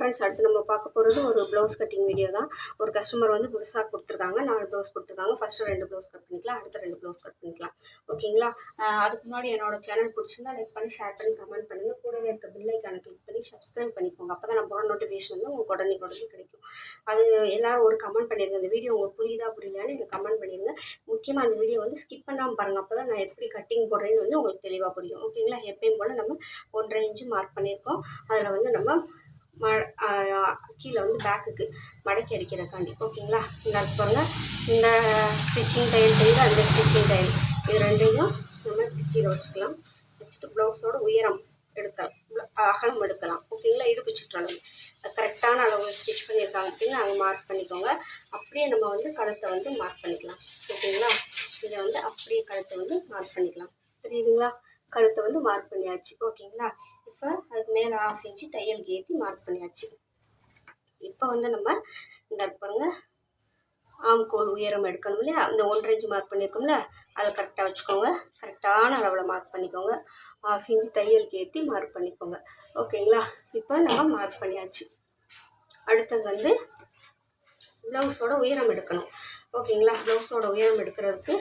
Friends, அடுத்து நம்ம பார்க்க போகிறது ஒரு ப்ளவுஸ் கட்டிங் வீடியோ தான். ஒரு கஸ்டமர் வந்து புதுசாக கொடுத்துருக்காங்க, 4 ப்ளவுஸ் கொடுத்துருக்காங்க. ஃபஸ்ட்டு 2 ப்ளவுஸ் கட் பண்ணிக்கலாம், அடுத்த 2 ப்ளவுஸ் கட் பண்ணிக்கலாம். ஓகேங்களா? அதுக்கு முன்னாடி என்னோட சேனல் பிடிச்சிருந்தா லைக் பண்ணி, ஷேர் பண்ணி, கமெண்ட் பண்ணுங்கள். கூடவே இருக்க பெல் ஐக்கானை கிளிக் பண்ணி சப்ஸ்கிரைப் பண்ணிக்கோங்க. அப்போ தான் நான் போகிற நோட்டிஃபிகேஷன் வந்து உங்களுக்கு உடனே கிடைக்கும். அது எல்லோரும் ஒரு கமெண்ட் பண்ணிடுங்க, இந்த வீடியோ உங்களுக்கு புரியுதா புரியலையான்னு எனக்கு கமெண்ட் பண்ணிடுங்க. முக்கியமாக அந்த வீடியோ வந்து ஸ்கிப் பண்ணாமல் பாருங்கள், அப்போ தான் நான் எப்படி கட்டிங் போடுறேன்னு வந்து உங்களுக்கு தெளிவாக புரியும். ஓகேங்களா? எப்பயும் போல் நம்ம 1.5 இன்ச்சு மார்க் பண்ணியிருக்கோம். அதில் வந்து நம்ம கீழே வந்து பேக்குக்கு மடக்கி அடிக்கிறக்காண்டி. ஓகேங்களா? இந்த பாருங்கள், இந்த ஸ்டிச்சிங் தையல் தெரியுது, அந்த ஸ்டிச்சிங் தையல், இது ரெண்டையும் நம்ம கீழே வச்சுக்கலாம். வச்சுட்டு ப்ளவுஸோட உயரம் எடுக்கலாம், அகலம் எடுக்கலாம். ஓகேங்களா? இடுப்பு சுற்றளவு கரெக்டான அளவு ஸ்டிச் பண்ணியிருக்காங்க அப்படின்னா அங்கே மார்க் பண்ணிக்கோங்க. அப்படியே நம்ம வந்து கழுத்தை வந்து மார்க் பண்ணிக்கலாம். ஓகேங்களா? இதை வந்து அப்படியே கழுத்தை வந்து மார்க் பண்ணிக்கலாம். தெரியுதுங்களா? கழுத்தை வந்து மார்க் பண்ணியாச்சு. ஓகேங்களா? இப்போ அதுக்கு மேலே 1/2 இன்ச்சு தையலுக்கு ஏற்றி மார்க் பண்ணியாச்சு. இப்போ வந்து நம்ம இந்த பாருங்க, ஆம்கோல் உயரம் எடுக்கணும் இல்லையா? அந்த 1.5 இன்ச்சு மார்க் பண்ணியிருக்கோம்ல, அதை கரெக்டாக வச்சுக்கோங்க. கரெக்டான அளவில் மார்க் பண்ணிக்கோங்க. 1/2 இன்ச்சு தையலுக்கு ஏற்றி மார்க் பண்ணிக்கோங்க. ஓகேங்களா? இப்போ நம்ம மார்க் பண்ணியாச்சு. அடுத்தது வந்து ப்ளவுஸோட உயரம் எடுக்கணும். ஓகேங்களா? ப்ளவுஸோட உயரம் எடுக்கிறதுக்கு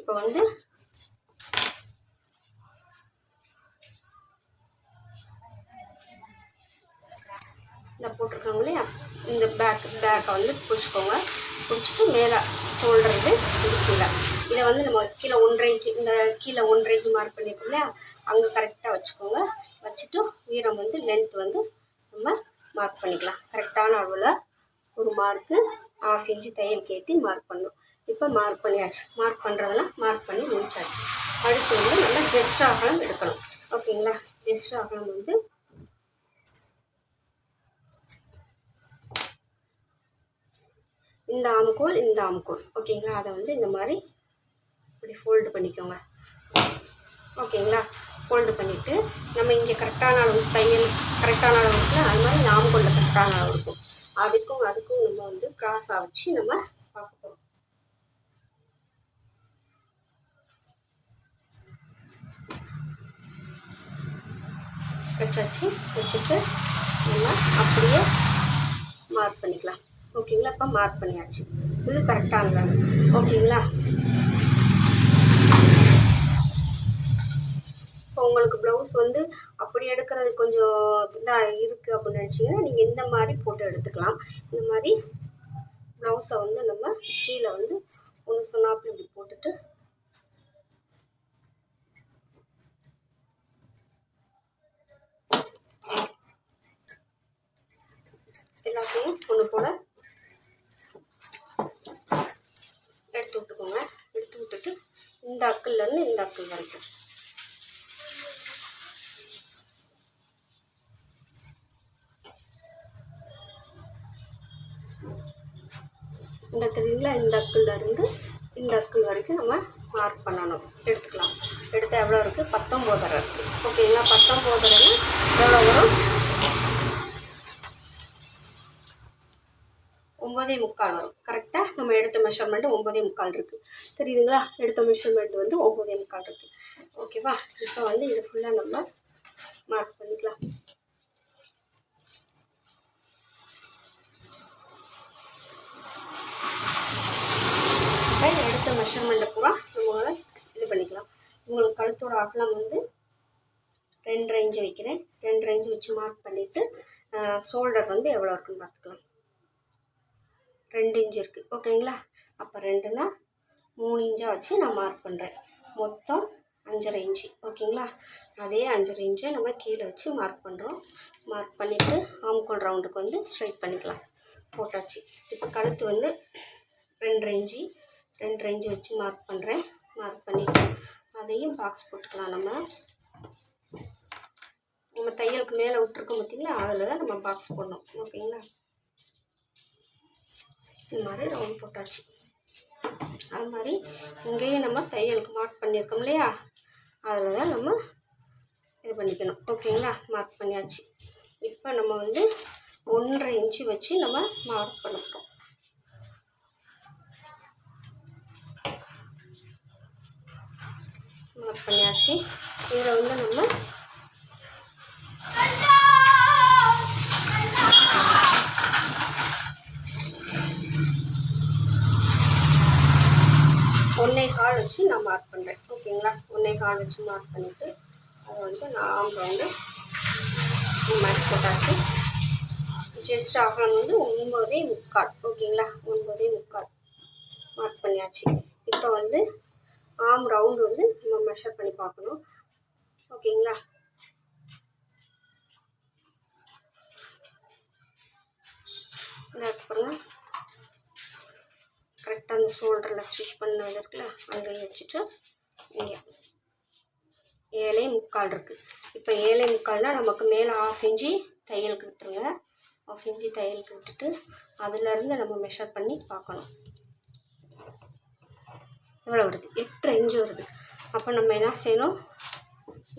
இப்போ வந்து இந்த போட்டிருக்காங்க இல்லையா, இந்த பேக்கை வந்து பிடிச்சிக்கோங்க. பிடிச்சிட்டு மேலே ஷோல்டர் இது கீழே, இதை வந்து நம்ம கீழே 1.5 இன்ச்சு, இந்த கீழே 1.5 இன்ச்சு மார்க் பண்ணியிருக்கோம் இல்லையா, அங்கே கரெக்டாக வச்சுக்கோங்க. வச்சுட்டு உயரம் வந்து லென்த் வந்து நம்ம மார்க் பண்ணிக்கலாம். கரெக்டான அளவில் ஒரு மார்க்கு 1/2 இன்ச்சு தையலுக்கு ஏற்றி மார்க் பண்ணணும். இப்போ மார்க் பண்ணியாச்சு. மார்க் பண்ணுறதெல்லாம் மார்க் பண்ணி முடிச்சாச்சு. அடுத்து வந்து நம்ம ஜஸ்ட் அகலம் எடுக்கணும். ஓகேங்களா? ஜஸ்ட் அகலம் வந்து இந்த ஆம்கோல், இந்த ஆம்கோல். ஓகேங்களா? அதை வந்து இந்த மாதிரி இப்படி ஃபோல்டு பண்ணிக்கோங்க. ஓகேங்களா? ஃபோல்டு பண்ணிவிட்டு நம்ம இங்கே கரெக்டான அளவு தையல் கரெக்டான அளவு இருக்குல்ல, அது மாதிரி இந்த ஆம்கோலில் கரெக்டான அளவு இருக்கும். அதுக்கும் நம்ம வந்து கிராஸாக வச்சு நம்ம பார்க்க போகிறோம். வச்சாச்சு. வச்சுட்டு நம்ம அப்படியே மார்க் பண்ணிக்கலாம். ஓகேங்களா? இப்போ மார்க் பண்ணியாச்சு. இது கரெக்டான. ஓகேங்களா? இப்போ உங்களுக்கு ப்ளவுஸ் வந்து அப்படி எடுக்கிறது கொஞ்சம் இதாக இருக்குது அப்படின்னு நினச்சிங்கன்னா நீங்கள் இந்த மாதிரி போட்டு எடுத்துக்கலாம். இந்த மாதிரி ப்ளவுஸை வந்து நம்ம கீழே வந்து ஒன்று சொன்னாப்புல இப்படி போட்டுட்டு எல்லாத்தையும் ஒன்று போல் எடுத்து விட்டுக்கோங்க. எடுத்து விட்டுட்டு இந்த அக்கல்லேருந்து இந்த அக்கல் வரைக்கும் இந்த தெரியுங்களா, இந்த அக்கல்லேருந்து இந்த அக்கல் வரைக்கும் நம்ம மார்க் பண்ணணும். எடுத்துக்கலாம். எடுத்து எவ்வளோ இருக்குது? 19.5 இருக்குது. ஓகேங்களா? 19.5 எவ்வளோ வரும்? 9.25 வரும். கரெக்டாக நம்ம எடுத்த மெஷர்மெண்ட்டு 9.25 இருக்குது. தெரியுதுங்களா? எடுத்த மெஷர்மெண்ட் வந்து 9.25 இருக்குது. ஓகேவா? இப்போ வந்து இது ஃபுல்லாக நம்ம மார்க் பண்ணிக்கலாம். எடுத்த மெஷர்மெண்ட்டை பூரா நம்ம இது பண்ணிக்கலாம். உங்களுக்கு கழுத்தோட அகலம் வந்து 2.5 இன்ச்சு வைக்கிறேன். 2.5 இன்ச்சு வச்சு மார்க் பண்ணிவிட்டு ஷோல்டர் வந்து எவ்வளோ இருக்குன்னு பார்த்துக்கலாம். 2 இன்ச்சு இருக்குது. ஓகேங்களா? அப்போ 2னா 3 இன்ச்சாக வச்சு நான் மார்க் பண்ணுறேன். மொத்தம் 5.5 இன்ச்சு. ஓகேங்களா? அதே 5.5 இன்ச்சை நம்ம கீழே வச்சு மார்க் பண்ணுறோம். மார்க் பண்ணிவிட்டு ஆம்கோல் ரவுண்டுக்கு வந்து ஸ்ட்ரைட் பண்ணிக்கலாம். போட்டாச்சு. இப்போ கழுத்து வந்து 2.5 இன்ச்சு வச்சு மார்க் பண்ணுறேன். மார்க் பண்ணிவிட்டு அதையும் பாக்ஸ் போட்டுக்கலாம். நம்ம தையலுக்கு மேலே விட்டுருக்கோம் பார்த்திங்களா, அதில் தான் நம்ம பாக்ஸ் போடணும். ஓகேங்களா? இந்த மாதிரி ரவுண்ட் போட்டாச்சு. அது மாதிரி இங்கேயும் நம்ம தையலுக்கு மார்க் பண்ணியிருக்கோம் இல்லையா, அதில் தான் நம்ம இது பண்ணிக்கணும். ஓகேங்களா? மார்க் பண்ணியாச்சு. இப்போ நம்ம வந்து 1.5 இன்ச்சு வச்சு நம்ம மார்க் பண்ணிக்கிறோம். மார்க் பண்ணியாச்சு. இதில் வந்து நம்ம மார்க் பண்ணுறேன். ஓகேங்களா, 1.25 வச்சு மார்க் பண்ணிவிட்டு அதை வந்து நான் ஆம் ரவுண்டு மாதிரி போட்டாச்சு. செஸ்ட் அகலம் வந்து 9.25. ஓகேங்களா, 9.25 மார்க் பண்ணியாச்சு. இப்போ வந்து ஆம் ரவுண்டு வந்து நம்ம மெஷர் பண்ணி பார்க்கணும். ஓகேங்களா, அதுக்கப்புறம் கரெக்டாக அந்த ஷோல்டரில் ஸ்டிச் பண்ணது இருக்குல்ல அங்கேயும் வச்சுட்டு இங்கே 7.25 இருக்குது. இப்போ 7.25னால் நமக்கு மேலே 1/2 இன்ச்சு தையலுக்கு விட்டுருங்க. 1/2 இன்ச்சு தையலுக்கு விட்டுட்டு அதுலேருந்து நம்ம மெஷர் பண்ணி பார்க்கணும். எவ்வளோ வருது? 8.5 இன்ச்சு வருது. அப்போ நம்ம என்ன செய்யணும்,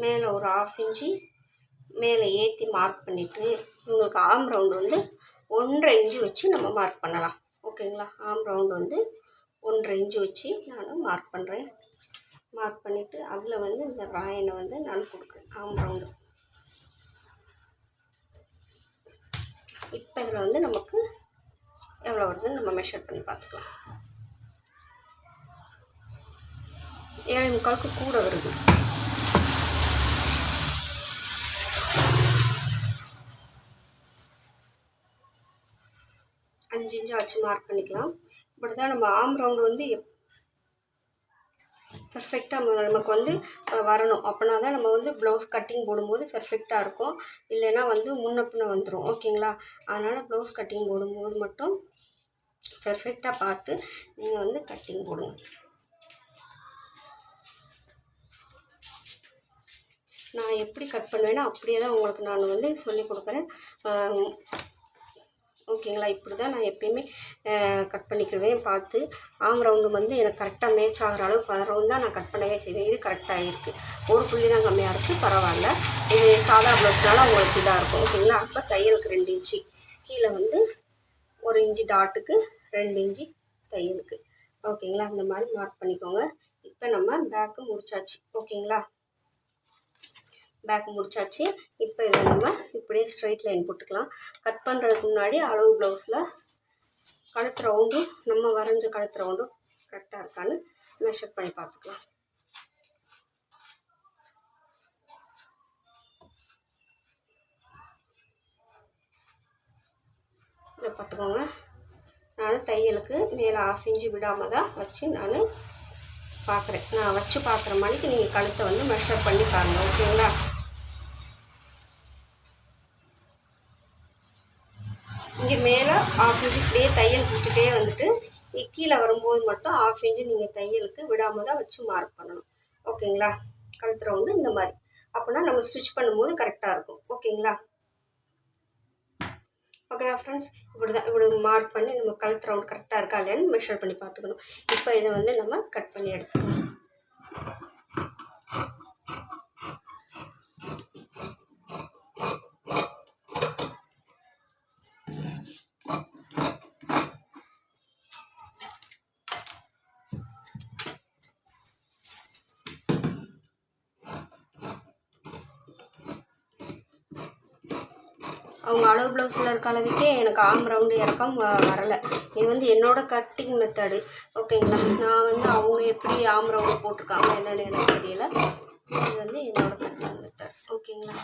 மேலே ஒரு 1/2 இன்ச்சு மேலே ஏற்றி மார்க் பண்ணிவிட்டு உங்களுக்கு ஆம் ரவுண்டு வந்து 1.5 இன்ச்சு வச்சு நம்ம மார்க் பண்ணலாம். ஓகேங்களா, ஆம் ரவுண்டு வந்து 1.5 இன்ச்சு வச்சு நான் மார்க் பண்ணுறேன். மார்க் பண்ணிவிட்டு அதில் வந்து இந்த ராயனை வந்து நான் கொடுக்குறேன் ஆம் ரவுண்டு. இப்போ இதில் வந்து நமக்கு எவ்வளோ வருதுன்னு நம்ம மெஷர் பண்ணி பார்த்துக்கலாம். 7.25க்கு கூட வருது. அஞ்சு இன்ச்சு வச்சு மார்க் பண்ணிக்கலாம். இப்படி தான் நம்ம ஆம் ரவுண்டு வந்து பெர்ஃபெக்டாக நமக்கு வந்து வரணும். அப்படின்னா தான் நம்ம வந்து ப்ளவுஸ் கட்டிங் போடும்போது பெர்ஃபெக்டாக இருக்கும். இல்லைன்னா வந்து முன்ன பின்ன வந்துடும். ஓகேங்களா, அதனால் ப்ளவுஸ் கட்டிங் போடும்போது மட்டும் பெர்ஃபெக்டாக பார்த்து நீங்கள் வந்து கட்டிங் போடுங்க. நான் எப்படி கட் பண்ணுவேன்னா அப்படியே தான் உங்களுக்கு நான் வந்து சொல்லிக் கொடுக்குறேன். ஓகேங்களா, இப்படி தான் நான் எப்பயுமே கட் பண்ணிக்கிடுவேன் பார்த்து. ஆம் ரவுண்டு வந்து எனக்கு கரெக்டாக மேட்ச் ஆகிற அளவுக்கு வர ரவுண்டு தான் நான் கட் பண்ணவே செய்வேன். இது கரெக்டாக இருக்குது. ஒரு புள்ளி தான் கம்மியாக இருக்குது, பரவாயில்ல. இது சாதா ப்ளவுஸ்னால உங்களுக்கு இதாக இருக்கும். ஓகேங்களா, அப்போ தையலுக்கு 2 இன்ச்சு கீழே வந்து 1 இன்ச்சு டாட்டுக்கு 2 இன்ச்சு தையலுக்கு. ஓகேங்களா, அந்த மாதிரி மார்க் பண்ணிக்கோங்க. இப்போ நம்ம பேக்கு முடிச்சாச்சு. ஓகேங்களா, பேக் முடிச்சாச்சு. இப்போ இதை நம்ம இப்படியே ஸ்ட்ரைட் லைன் போட்டுக்கலாம். கட் பண்ணுறதுக்கு முன்னாடி அளவு ப்ளவுஸில் கழுத்து ரவுண்டும் நம்ம வரைஞ்ச கழுத்து ரவுண்டும் கரெக்டாக இருக்கான்னு மெஷர் பண்ணி பார்த்துக்கலாம். இதை பார்த்துக்கோங்க. நான் தையலுக்கு மேலே 1/2 இன்ச்சு விடாமல் தான் வச்சு நான் பார்க்குறேன். நான் வச்சு பார்க்குற மாதிரிக்கு நீங்கள் கழுத்தை வந்து மெஷர் பண்ணி பாருங்கள். ஓகேங்களா, இங்கே மேலே 1/2 இன்ச்சு இப்படியே தையல் விட்டுட்டே வந்துட்டு கீழே வரும்போது மட்டும் 1/2 இன்ச்சு நீங்கள் தையலுக்கு விடாமல் தான் வச்சு மார்க் பண்ணணும். ஓகேங்களா, கழுத்து ரவுண்டு இந்த மாதிரி. அப்படின்னா நம்ம ஸ்டிச் பண்ணும்போது கரெக்டாக இருக்கும். ஓகேங்களா, ஓகேவா ஃப்ரெண்ட்ஸ், இப்படி மார்க் பண்ணி நம்ம கழுத்து ரவுண்ட் கரெக்டாக இருக்கா இல்லையான்னு மெஷர் பண்ணி பார்த்துக்கணும். இப்போ இதை வந்து நம்ம கட் பண்ணி எடுத்துக்கலாம். அவங்க அளவு ப்ளவுஸில் இருக்க அளவுக்கே எனக்கு ஆம் ரவுண்டு இறக்கம் வரலை. இது வந்து என்னோடய கட்டிங் மெத்தடு. ஓகேங்களா, நான் வந்து அவங்க எப்படி ஆம் ரவுண்டு போட்டிருக்காங்க என்னென்னு எனக்கு தெரியல. இது வந்து என்னோடய கட்டிங் மெத்தட். ஓகேங்களா,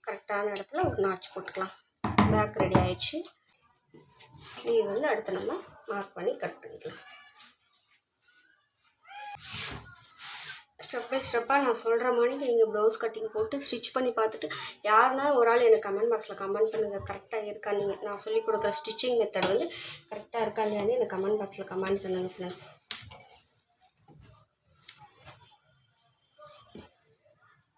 கரெக்டான இடத்துல ஒரு நாச்சு போட்டுக்கலாம். பேக் ரெடி ஆயிடுச்சு. ஸ்லீவ் வந்து அடுத்து நம்ம மார்க் பண்ணி கட் பண்ணிக்கலாம். ஸ்டெப் பை ஸ்டெப்பாக நான் சொல்கிற மாதிரி நீங்கள் ப்ளவுஸ் கட்டிங் போட்டு ஸ்டிச் பண்ணி பார்த்துட்டு யாருன்னா ஒரு ஆள் எனக்கு கமெண்ட் பாக்ஸில் கமெண்ட் பண்ணுங்கள். கரெக்டாக இருக்கா, நீங்கள் நான் சொல்லிக் கொடுக்குற ஸ்டிச்சிங் மெத்தட் வந்து கரெக்டாக இருக்கா இல்லையான்னு எனக்கு கமெண்ட் பாக்ஸில் கமெண்ட் பண்ணுங்கள் ஃப்ரெண்ட்ஸ்.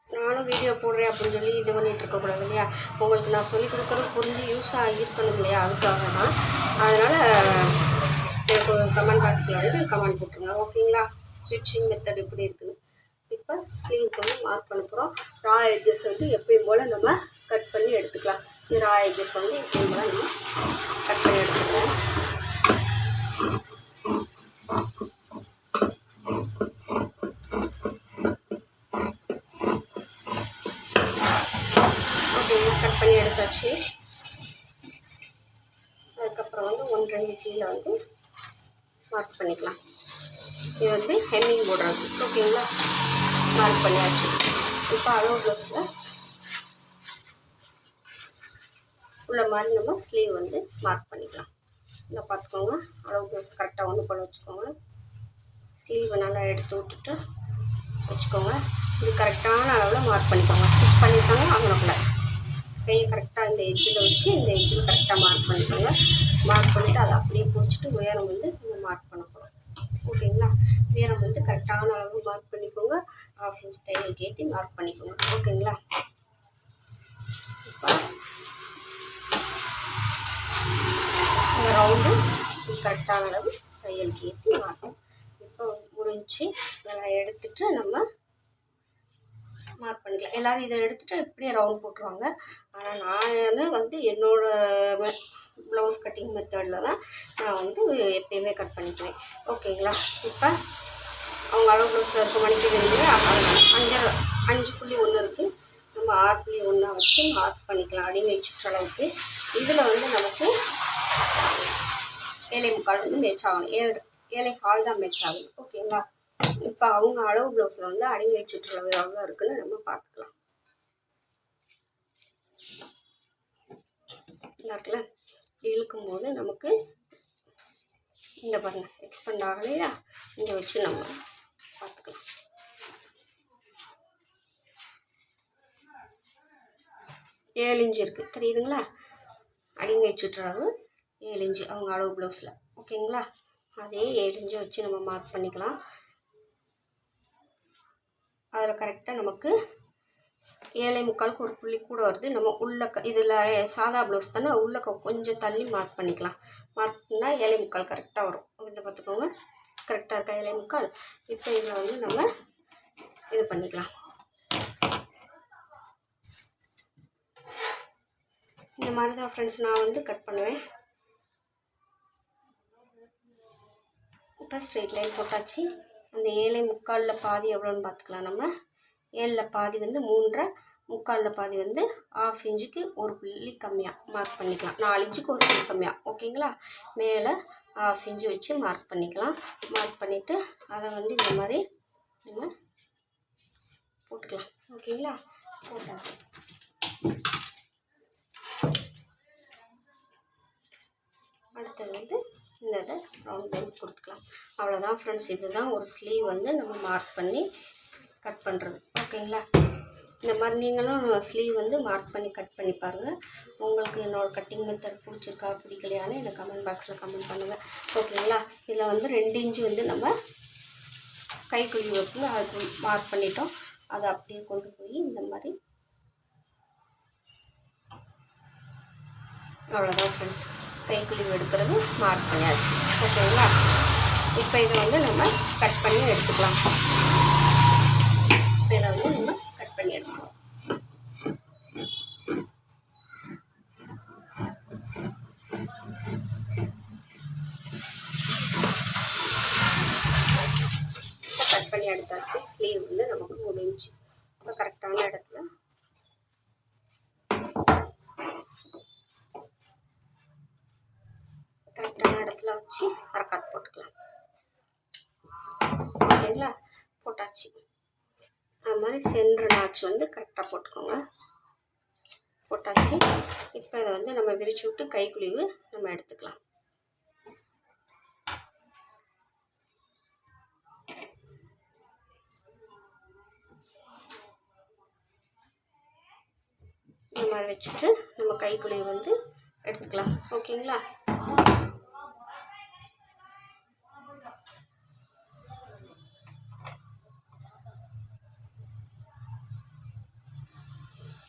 நானும் வீடியோ போடுறேன் அப்படின்னு சொல்லி இது பண்ணிகிட்டு இருக்கக்கூடாது இல்லையா. உங்களுக்கு நான் சொல்லிக் கொடுக்குறது புரிஞ்சு யூஸ் ஆகிருக்கணும் இல்லையா, அதுக்காக தான். அதனால் எனக்கு ஒரு கமெண்ட் பாக்ஸில் வந்து கமெண்ட் போட்டுருங்க. ஓகேங்களா, ஸ்டிச்சிங் மெத்தட் எப்படி இருக்குன்னு. இப்போ ஸ்லீவுக்கு வந்து மார்க் பண்ண போகிறோம். ரா எட்ஜஸ் வந்து எப்பயும் போல் நம்ம கட் பண்ணி எடுத்துக்கலாம். இந்த ரா எட்ஜஸ் வந்து எப்பயும் போல் நம்ம கட் பண்ணி எடுத்துக்கலாம். ஓகே, கட் பண்ணி எடுத்தாச்சு. அதுக்கப்புறம் வந்து 1.5 கீழே வந்து மார்க் பண்ணிக்கலாம். இது வந்து ஹெம்மிங் போடுறது. ஓகேங்களா, மார்க் பண்ணியாச்சு. இப்போ அளவு ப்ளவுஸில் உள்ள மாதிரி நம்ம ஸ்லீவ் வந்து மார்க் பண்ணிக்கலாம். இதை பார்த்துக்கோங்க, அளவு ப்ளவுஸ் கரெக்டாக ஒன்று போல் வச்சுக்கோங்க. ஸ்லீவை நல்லா எடுத்து விட்டுட்டு வச்சுக்கோங்க. இது கரெக்டான அளவில் மார்க் பண்ணிக்கோங்க. ஸ்டிச் பண்ணியிருக்காங்க அவனுக்குள்ள கையை கரெக்டாக இந்த எட்ஜில் வச்சு இந்த எட்ஜில் கரெக்டாக மார்க் பண்ணிக்கோங்க. மார்க் பண்ணிவிட்டு அதை அப்படியே பிடிச்சிட்டு உயரம் வந்து நம்ம மார்க் பண்ண போகிறோம். ஓகேங்களா, உயரம் வந்து கரெக்டான அளவு மார்க் பண்ணிக்கோங்க. 1/2 இன்ச் தையலுக்கு ஏற்றி மார்க் பண்ணிக்கோங்க. ஓகேங்களா, இப்போ இந்த ரவுண்டு கரெக்டான அளவு தையலுக்கு ஏற்றி மார்க். இப்போ 1 இன்ச்சு நல்லா எடுத்துகிட்டு நம்ம மார்க் பண்ணிக்கலாம். எல்லோரும் இதை எடுத்துகிட்டு இப்படியே ரவுண்ட் போட்டுருவாங்க. ஆனால் நான் வந்து என்னோடய ப்ளவுஸ் கட்டிங் மெத்தடில் தான் நான் வந்து எப்பயுமே கட் பண்ணிக்குவேன். ஓகேங்களா, இப்போ அவங்க அளவு ப்ளவுஸில் இருக்க மணிக்கு 5.1 இருக்குது. நம்ம 6.1 வச்சு மார்க் பண்ணிக்கலாம் அப்படின்னு சுற்றளவுக்கு. இதில் வந்து நமக்கு 7.25 வந்து மேட்ச் ஆகணும். 7.25 தான் மேட்ச் ஆகுது. ஓகேங்களா, இப்போ அவங்க அளவு ப்ளவுஸில் வந்து அடிமை சுற்றளவு எவ்வளோ இருக்குன்னு நம்ம பார்த்துக்கலாம். இருக்குல்ல, இழுக்கும் போது நமக்கு இந்த பாருங்க எக்ஸ்பெண்ட் ஆகலையா, இங்கே வச்சு நம்ம பார்த்துக்கலாம். ஏழு இன்ச்சு இருக்குது தெரியுதுங்களா, அடிமை சுற்றளவு 7 இன்ச்சு அவங்க அளவு ப்ளவுஸில். ஓகேங்களா, அதே 7 இன்ச்சை வச்சு நம்ம மார்க் பண்ணிக்கலாம். அதில் கரெக்டாக நமக்கு 7.25 ஒரு புள்ளி கூட வருது. நம்ம உள்ள இதில் சாதா ப்ளவுஸ் தானே, உள்ள கொஞ்சம் தள்ளி மார்க் பண்ணிக்கலாம். மார்க் பண்ணால் 7.25 கரெக்டாக வரும். இதை பார்த்துக்கோங்க, கரெக்டாக இருக்கா 7.25. இப்போ இதில் வந்து நம்ம இது பண்ணிக்கலாம். இந்த மாதிரி தான் ஃப்ரெண்ட்ஸ் நான் வந்து கட் பண்ணுவேன். இப்போ ஸ்ட்ரெயிட் லைன் போட்டாச்சு. அந்த 7.25 பாதி எவ்வளோன்னு பார்த்துக்கலாம். நம்ம 7 பாதி வந்து 3.5, 3/4 பாதி வந்து 1/2 இன்ச்சுக்கு ஒரு புள்ளி கம்மியாக மார்க் பண்ணிக்கலாம். 4 இன்ச்சுக்கு ஒரு புள்ளி கம்மியாக. ஓகேங்களா, மேலே 1/2 இன்ச்சு வச்சு மார்க் பண்ணிக்கலாம். மார்க் பண்ணிவிட்டு அதை வந்து இந்த மாதிரி நம்ம போட்டுக்கலாம். ஓகேங்களா, போட்டாச்சு. அடுத்தது வந்து இந்த இதை ரவுண்ட் டைப் கொடுத்துக்கலாம். அவ்வளோதான் ஃப்ரெண்ட்ஸ், இதுதான் ஒரு ஸ்லீவ் வந்து நம்ம மார்க் பண்ணி கட் பண்ணுறது. ஓகேங்களா, இந்த மாதிரி நீங்களும் ஸ்லீவ் வந்து மார்க் பண்ணி கட் பண்ணி பாருங்கள். உங்களுக்கு என்னோடய கட்டிங் மெத்தட் பிடிச்சிருக்கா பிடிக்கலையான்னு எனக்கு கமெண்ட் பாக்ஸில் கமெண்ட் பண்ணுங்கள். ஓகேங்களா, இதில் வந்து 2 இன்ச்சு வந்து நம்ம கைக்குழி வைப்பில் அதுக்கு மார்க் பண்ணிட்டோம். அதை அப்படியே கொண்டு போய் இந்த மாதிரி அவ்வளோதான் ஃப்ரெண்ட்ஸ், கைக்குழி எடுக்கிறது மார்க் பண்ணியாச்சு. ஓகேங்களா, இப்போ இதை வந்து நம்ம கட் பண்ணி எடுத்துக்கலாம். இதை வந்து நம்ம கட் பண்ணி எடுத்துக்கலாம். கட் பண்ணி எடுத்தாச்சு. ஸ்லீவ் வந்து நமக்கு முடிஞ்சு. இப்போ கரெக்டான இடத்துல வச்சு அரக்காத்து போட்டுக்கலாம். ஓகேங்களா, போட்டாச்சு. அது மாதிரி சென்டர் நாச்சு வந்து கரெக்டாக போட்டுக்கோங்க. போட்டாச்சு. இப்போ இதை வந்து நம்ம விரிச்சு விட்டு கைக்குழிவு நம்ம எடுத்துக்கலாம். இந்த மாதிரி வச்சுட்டு நம்ம கைக்குழிவு வந்து எடுத்துக்கலாம். ஓகேங்களா,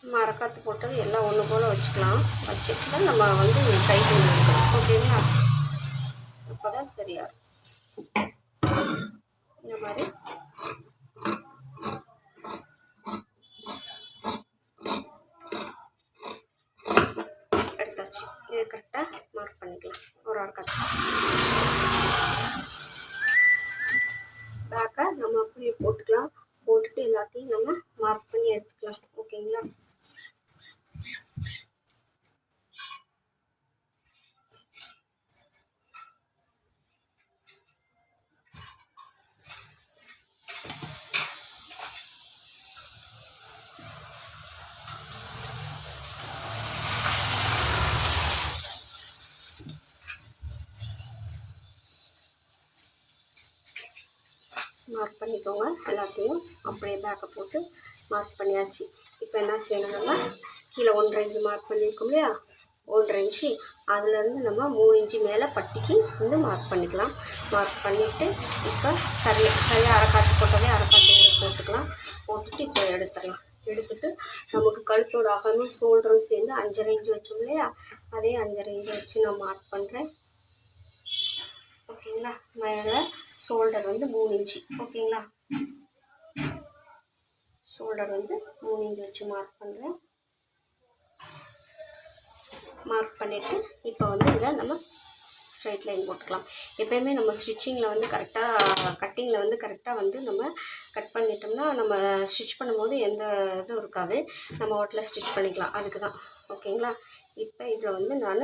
நம்ம அரக்காத்து போட்டது எல்லாம் ஒன்று போல் வச்சுக்கலாம். வச்சுட்டு தான் நம்ம வந்து கைக்குழி எடுக்கணும். ஓகேங்களா, அப்போ தான் சரியாக இந்த மாதிரி எடுத்தாச்சு. இது கரெக்டாக மார்க் பண்ணிக்கலாம். ஒரு அரக்காத்து பேக்கை நம்ம அப்படியே போட்டுக்கலாம். போட்டுட்டு எல்லாத்தையும் நம்ம மார்க் பண்ணி எடுத்துக்கலாம். ஓகேங்களா, பண்ணிக்கோங்க. எல்லாத்தையும் அப்படியே பேக்கை போட்டு மார்க் பண்ணியாச்சு. இப்போ என்ன செய்யணும், நம்ம கீழே 1.5 இன்ச்சு மார்க் பண்ணியிருக்கோம் இல்லையா, 1.5 இன்ச்சு அதுலேருந்து நம்ம 3 இன்ச்சு மேலே பட்டிக்கு வந்து மார்க் பண்ணிக்கலாம். மார்க் பண்ணிவிட்டு இப்போ சரியாக அரைக்காட்சி போட்டதே அரைக்காட்சி போட்டுக்கலாம். போட்டுட்டு இப்போ எடுத்துடலாம். எடுத்துட்டு நமக்கு கழுத்தோட அகலும் ஷோல்டரும் சேர்ந்து 5.5 இன்ச்சு வச்சோம் இல்லையா, அதே 5.5 இன்ச்சு வச்சு நான் மார்க் பண்ணுறேன். ஓகேங்களா. மேலே ஷோல்டர் வந்து 3 இன்ச்சு. ஓகேங்களா. ஷோல்டர் வந்து 3 இன்ச்சு வச்சு மார்க் பண்ணுறேன். மார்க் பண்ணிவிட்டு இப்போ வந்து இதை நம்ம ஸ்ட்ரைட் லைன் போட்டுக்கலாம். எப்போயுமே நம்ம ஸ்டிச்சிங்கில் வந்து கரெக்டாக கட்டிங்கில் வந்து கரெக்டாக வந்து நம்ம கட் பண்ணிட்டோம்னா நம்ம ஸ்டிச் பண்ணும்போது எந்த இதுவும் இருக்காது. நம்ம ஓட்டில் ஸ்டிச் பண்ணிக்கலாம். அதுக்கு தான். ஓகேங்களா. இப்போ இதில் வந்து நான்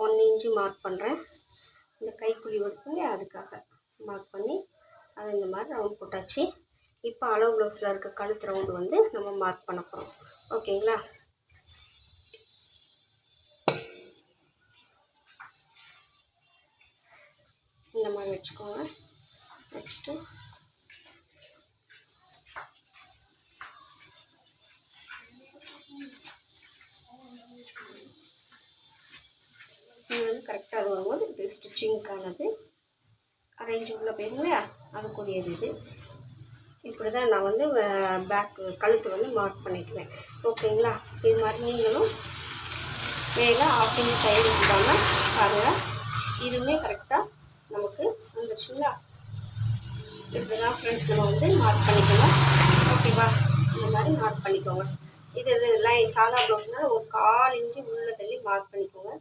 1 இன்ச்சு மார்க் பண்ணுறேன். இந்த கைக்குழி இருக்குங்க அதுக்காக மார்க் பண்ணி அதை இந்த மாதிரி ரவுண்ட் போட்டாச்சு. இப்போ அளவு ப்ளவுஸில் இருக்க கழுத்து ரவுண்டு வந்து நம்ம மார்க் பண்ண போகிறோம். ஓகேங்களா. இந்த மாதிரி வச்சுக்கோங்க. நெக்ஸ்ட்டு இது வந்து கரெக்டாக வரும்போது இது ஸ்டிச்சிங்க்கானது அரேஞ்ச் உள்ள போயிடும் இல்லையா, அதுக்குரியது இது. இப்படி தான் நான் வந்து பேக் கழுத்து வந்து மார்க் பண்ணிக்குவேன். ஓகேங்களா. இது மாதிரி நீங்களும் மேலே 1/2 இன்ச் சைடு இல்லாமல் பாருங்கள். இதுவுமே கரெக்டாக நமக்கு வந்துடுச்சுங்களா. இப்படி தான் ஃப்ரெண்ட்ஸ் நம்ம வந்து மார்க் பண்ணிக்கணும். ஓகேவா. இந்த மாதிரி மார்க் பண்ணிக்கோங்க. இது லைன் சாதா ப்ளவுஸ்னால் ஒரு 1/4 இன்ச்சு உள்ள தள்ளி மார்க் பண்ணிக்கோங்க.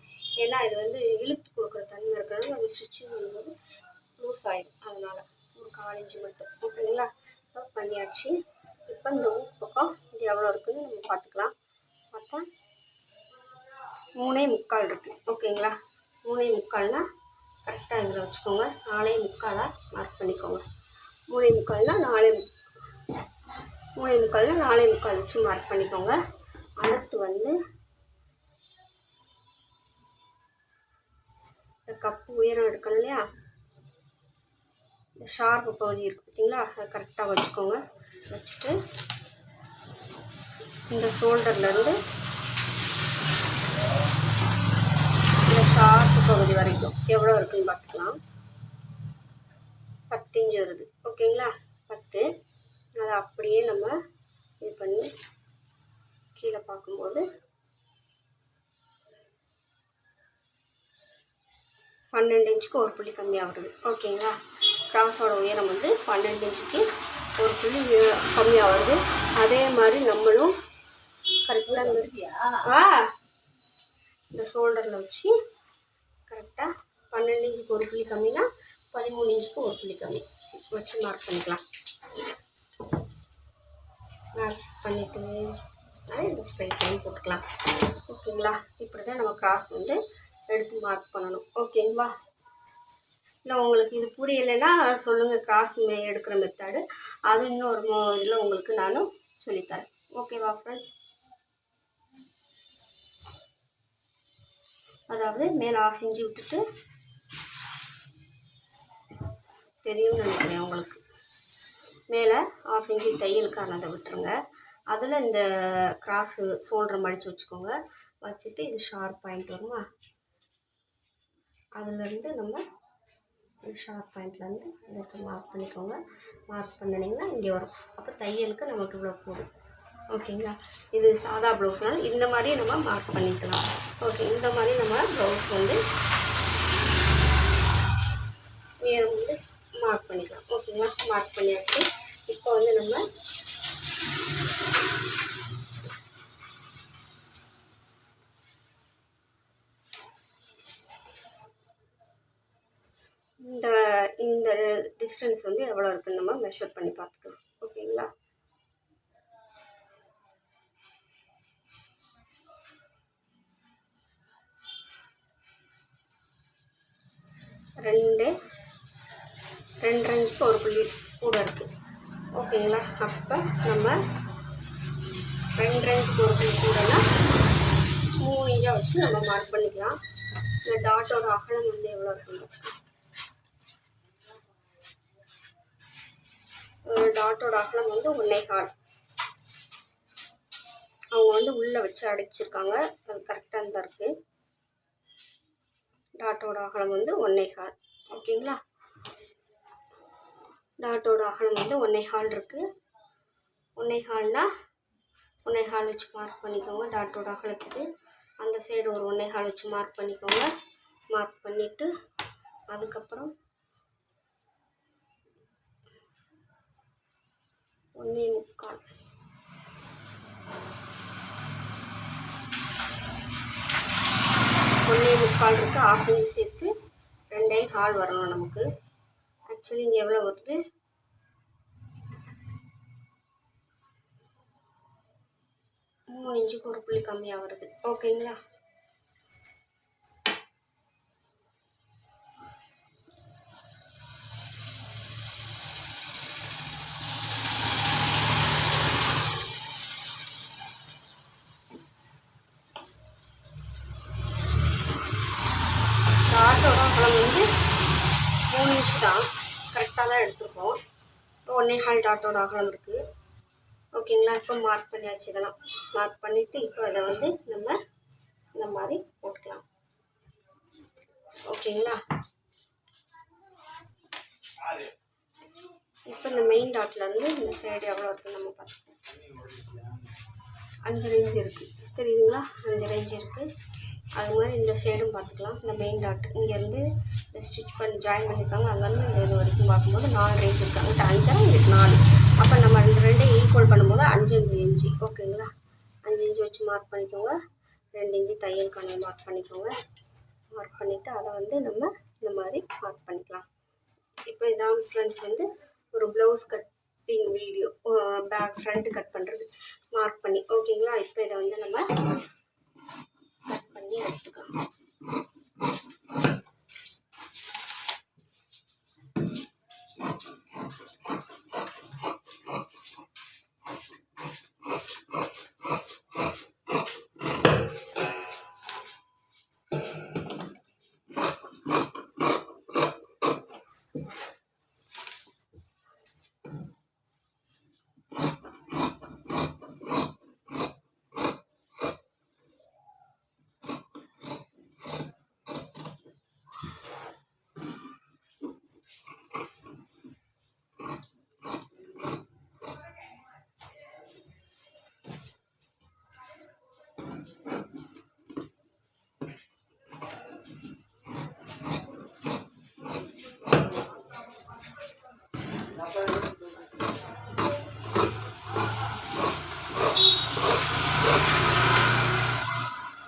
ஏன்னா இது வந்து இழுத்து கொடுக்குற தன்மை இருக்கிறது நம்ம ஸ்டிச்சிங் பண்ணும்போது லூஸ் ஆகிடும். அதனால் ஒரு 1/4 இன்ச்சு மட்டும். ஓகேங்களா. பண்ணியாச்சு. இப்போ இந்த பக்கம் இது எவ்வளோ இருக்குதுன்னு நம்ம பார்த்துக்கலாம். பார்த்தா 3.25 இருக்குது. ஓகேங்களா. 3.25னா கரெக்டாக இதில் வச்சுக்கோங்க. 4.25 மார்க் பண்ணிக்கோங்க. 3.25னா 4.25 வச்சு மார்க் பண்ணிக்கோங்க. அடுத்து வந்து இந்த கப்பு உயரம் எடுக்கணும் இல்லையா, இந்த ஷார்ப்பு பகுதி இருக்குது பார்த்தீங்களா, அதை கரெக்டாக வச்சுக்கோங்க. வச்சுட்டு இந்த ஷோல்டர்லேருந்து இந்த ஷார்ப்பு பகுதி வரைக்கும் எவ்வளோ இருக்குதுன்னு பார்த்துக்கலாம். 10 இன்ச்சு வருது. ஓகேங்களா. 10. அதை அப்படியே நம்ம இது பண்ணி கீழே பார்க்கும்போது 12 இன்ச்சுக்கு ஒரு புள்ளி கம்மியாக வருது. ஓகேங்களா. கிராஸோட உயரம் வந்து 12 இன்ச்சுக்கு ஒரு புள்ளி கம்மியாக வருது. அதே மாதிரி நம்மளும் கரெக்டாக இந்த ஷோல்டரில் வச்சு கரெக்டாக 12 இன்ச்சுக்கு ஒரு புள்ளி கம்மினா 13 இன்ச்சுக்கு ஒரு புள்ளி கம்மி வச்சு மார்க் பண்ணிக்கலாம். மார்க் பண்ணிவிட்டு இந்த ஸ்ட்ரைட் லைன் போட்டுக்கலாம். ஓகேங்களா. இப்படி தான் நம்ம கிராஸ் வந்து எடுத்து மார்க் பண்ணணும். ஓகேங்களா. இல்லை உங்களுக்கு இது புரியலைன்னா சொல்லுங்கள். கிராஸ் எடுக்கிற மெத்தடு அது இன்னொரு இதில் உங்களுக்கு நானும் சொல்லித்தரேன். ஓகேவா ஃப்ரெண்ட்ஸ். அதாவது மேலே 1/2 இன்ச்சு விட்டுட்டு தெரியும்னு நினைக்கிறேன் உங்களுக்கு. மேலே 1/2 இன்ச்சு தையலுக்கானதை விட்டுருங்க. அதில் இந்த கிராஸு ஷோல்டரை மடித்து வச்சுக்கோங்க. வச்சுட்டு இது ஷார்ப் பாயிண்ட் வருமா, அதுலேருந்து நம்ம ஷார்ப் பாயிண்ட்லேருந்து இதை மார்க் பண்ணிக்கோங்க. மார்க் பண்ணினீங்கன்னா இங்கே வரும். அப்போ தையலுக்கு நமக்கு இவ்வளோ போடும். ஓகேங்களா. இது சாதா ப்ளவுஸ்னால இந்த மாதிரி நம்ம மார்க் பண்ணிக்கலாம். ஓகே. இந்த மாதிரி நம்ம ப்ளவுஸ் வந்து உயரம் வந்து மார்க் பண்ணிக்கலாம். ஓகேங்களா. மார்க் பண்ணியாச்சு. இப்போ வந்து நம்ம இந்த டிஸ்டன்ஸ் வந்து எவ்வளோ இருக்குன்னு நம்ம மெஷர் பண்ணி பார்த்துக்கலாம். ஓகேங்களா. ரெண்டு 2.5 இன்ச்சுக்கு ஒரு புள்ளி கூட இருக்குது. ஓகேங்களா. அப்போ நம்ம 2.5 இன்ச்சுக்கு ஒரு புள்ளி கூடனா 3 இன்ச்சாக வச்சு நம்ம மார்க் பண்ணிக்கலாம். இந்த டாட்டோட அகலம் வந்து எவ்வளோ இருக்குங்க டாட்டோட அகலம் வந்து 1.25. அவங்க வந்து உள்ளே வச்சு அடிச்சிருக்காங்க, அது கரெக்டாக தான் இருக்குது. டாட்டோட அகலம் வந்து 1.25. ஓகேங்களா, டாட்டோட அகலம் வந்து 1.25 இருக்குது. 1.25னா 1.25 வச்சு மார்க் பண்ணிக்கோங்க. டாட்டோட அகலத்துக்கு அந்த சைடு ஒரு 1.25 வச்சு மார்க் பண்ணிக்கோங்க. மார்க் பண்ணிவிட்டு அதுக்கப்புறம் 1.25 இருக்குது. 1/2 இன்ச் சேர்த்து 2.25 வரணும் நமக்கு. ஆக்சுவலி இங்கே எவ்வளோ வருது, 3 இன்ச்சுக்கு ஒரு புள்ளி கம்மியாக வருது. ஓகேங்களா, டாட்டோட அகலம் வந்து 3 இன்ச் தான், கரெக்டாக தான் எடுத்துருக்கோம். 1.25 டாட்டோட அகலம் இருக்குது. ஓகேங்களா, இப்போ மார்க் பண்ணியாச்சு. இதெல்லாம் மார்க் பண்ணிவிட்டு இப்போ அதை வந்து நம்ம இந்த மாதிரி போட்டுக்கலாம். ஓகேங்களா, இப்போ இந்த மெயின் டாட்லேருந்து இந்த சைடு எவ்வளோ இருக்குன்னு நம்ம பார்த்துக்கலாம். 5 இன்ச் இருக்குது, தெரியுதுங்களா, 5 இன்ச் இருக்குது. அது மாதிரி இந்த சைடும் பார்த்துக்கலாம். இந்த மெயின் டாட் இங்கேருந்து இந்த ஸ்டிச் பண்ணி ஜாயின் பண்ணியிருக்காங்க, அங்கேருந்து இந்த இது வரைக்கும் பார்க்கும்போது 4 இன்ச் இருக்குது. அங்கிட்ட 5 இங்கிட்ட 4. அப்போ நம்ம இந்த ரெண்டையும் ஈக்குவல் பண்ணும்போது 5 இன்ச்சு. ஓகேங்களா, 5 இன்ச்சு வச்சு மார்க் பண்ணிக்கோங்க. 2 இன்ச்சு தையலுக்கான மார்க் பண்ணிக்கோங்க. மார்க் பண்ணிவிட்டு அதை வந்து நம்ம இந்த மாதிரி மார்க் பண்ணிக்கலாம். இப்போ இதான் ஃப்ரெண்ட்ஸ் வந்து ஒரு blouse cutting video, back front cut பண்ணுறது மார்க் பண்ணி. ஓகேங்களா, இப்போ இதை வந்து நம்ம கட் பண்ணி எடுத்துக்கலாம்.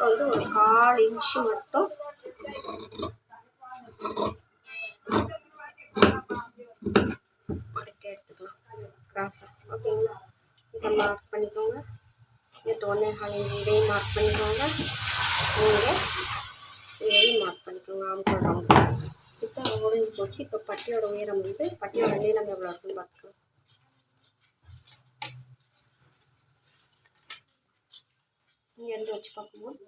வந்து ஒரு 1/4 இன்ச்சு மட்டும் எடுத்துக்கலாம் கிராஸாக. ஓகேங்களா, இதை மார்க் பண்ணிக்கோங்க. இது 1.25 இன்ச்சு இதையும் மார்க் பண்ணிக்கோங்க. நீங்கள் இதையும் மார்க் பண்ணிக்கோங்க. ஆம்கோல் ரவுண்ட் இப்போ முடிஞ்சு போச்சு. இப்போ பட்டியோட உயரம் வந்து பட்டியோட நீளம் எவ்வளோ இருக்குன்னு பார்த்துக்கலாம். இங்கேருந்து வச்சு பார்க்கும்போது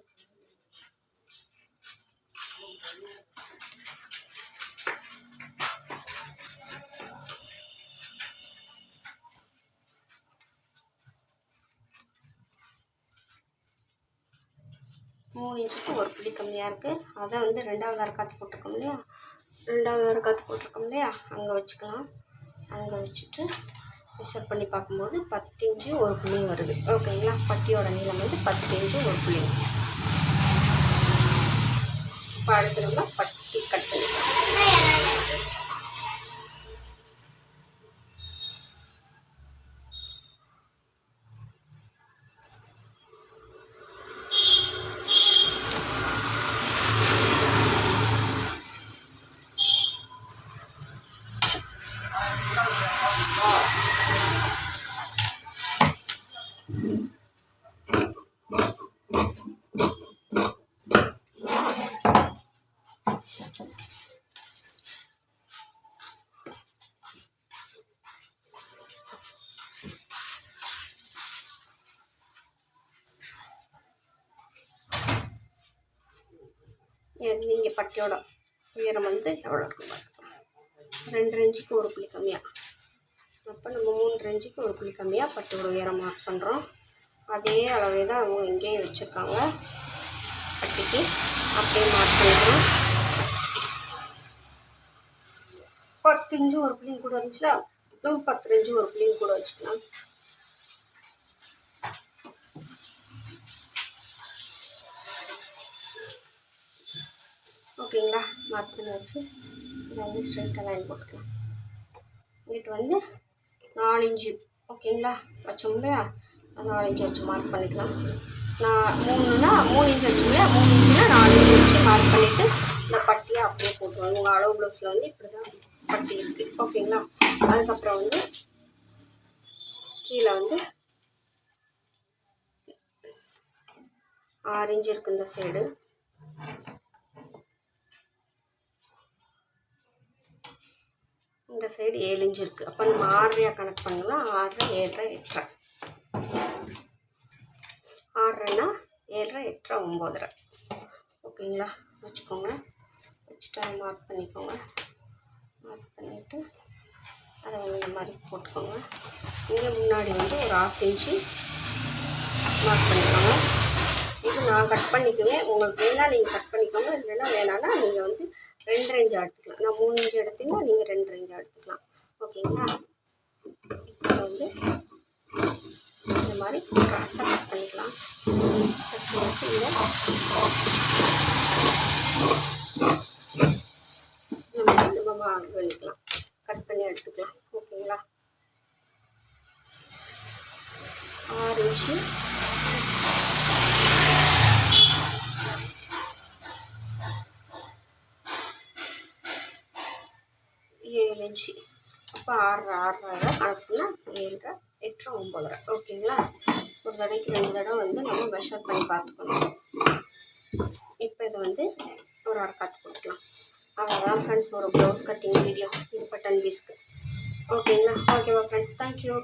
மூணு இன்ச்சுக்கு ஒரு புள்ளி கம்மியாக இருக்குது. அதை வந்து 2வது அரைக்காத்து போட்டிருக்கோம் இல்லையா, 2வது அரைக்காத்து போட்டிருக்கோம் இல்லையா, அங்கே வச்சுக்கலாம். அங்கே வச்சுட்டு மெஷர் பண்ணி பார்க்கும்போது 10 இன்ச்சு ஒரு புள்ளி வருது. ஓகேங்களா, பட்டியோட நீளம் வந்து 10 இன்ச்சு ஒரு புள்ளி. இப்போ அடுத்து நம்ம பட்டி கட் பண்ணிக்கலாம். நீங்கள் பட்டியோட உயரம் வந்து எவ்வளோ இருக்கும் பார்த்துக்கலாம். 2 இன்ச்சுக்கு ஒரு புள்ளி கம்மியாக அப்போ நம்ம 3 இன்ச்சுக்கு ஒரு புள்ளி கம்மியாக பட்டியோட உயரம் மார்க் பண்ணுறோம். அதே அளவே தான் அவங்க இங்கேயும் வச்சுருக்காங்க. பட்டிக்கு அப்படியே மார்க் பண்ணிக்கிறோம். 10 இன்ச்சு ஒரு புள்ளியும் கூட இருந்துச்சுன்னா 10 இன்ச்சு ஒரு புள்ளியும் கூட வச்சுக்கலாம். ஓகேங்களா, மார்க் பண்ணி வச்சு இதை வந்து ஸ்ட்ரைட்டாக லைன் போட்டுக்கலாம். இங்கிட்டு வந்து 4 இன்ச்சு ஓகேங்களா வச்சோம் இல்லையா, 4 இன்ச்சு வச்சு மார்க் பண்ணிக்கலாம். நான் 3 இன்ச்சு வச்சோம் இல்லையா, 3 இன்ச்சுனா 4 இன்ச்சு வச்சு மார்க் பண்ணிவிட்டு இந்த பட்டியை அப்படியே போட்டுருவோம். உங்கள் அளவு ப்ளவுஸில் வந்து இப்படி தான் பட்டி இருக்குது. ஓகேங்களா, அதுக்கப்புறம் வந்து கீழே வந்து 6 இன்ச்சு இருக்குது இந்த சைடு. இந்த சைடு 7 இன்ச்சு இருக்குது. அப்போ நம்ம 6 கணக்கு பண்ணலாம். 6, 7, 8, 6னா 7, 8, 9. ஓகேங்களா, வச்சுக்கோங்க. வச்சுட்டு மார்க் பண்ணிக்கோங்க. மார்க் பண்ணிவிட்டு அதை வந்து இந்த மாதிரி போட்டுக்கோங்க. இங்கே முன்னாடி வந்து ஒரு 1/2 இன்ச்சு மார்க் பண்ணிக்கோங்க. இது நான் கட் பண்ணிக்குவேன். உங்களுக்கு வேணால் நீங்கள் கட் பண்ணிக்கோங்க, இல்லைன்னா வேணான்னா நீங்கள் வந்து 2 இன்ச்சு எடுத்துக்கலாம். நான் 3 இன்ச்சு எடுத்தீங்கன்னா நீங்கள் 2 இன்ச்சு எடுத்துக்கலாம். ஓகேங்களா, இப்போ வந்து இந்த மாதிரி கிராஸாக கட் பண்ணிக்கலாம். கட் பண்ணிட்டு இதை நம்ம மார்க் பண்ணிக்கலாம், கட் பண்ணி எடுத்துக்கலாம். ஓகேங்களா, 6 இன்ச்சு 7 இன்ச்சு. அப்போ 6, 6 கணக்குன்னா 7, 8, 9. ஓகேங்களா, ஒரு தடவைக்கு 2 தடவை வந்து நம்ம மெஷர் பண்ணி பார்த்துக்கணும். இப்போ இதை வந்து ஒரு அரை காத்து கொடுக்கலாம். அவ்வளோதான் ஃப்ரெண்ட்ஸ், ஒரு ப்ளவுஸ் கட்டிங் வீடியோ இது பட்டன் பீஸ்க்கு. ஓகேங்களா, ஓகேவா ஃப்ரெண்ட்ஸ், தேங்க்யூ.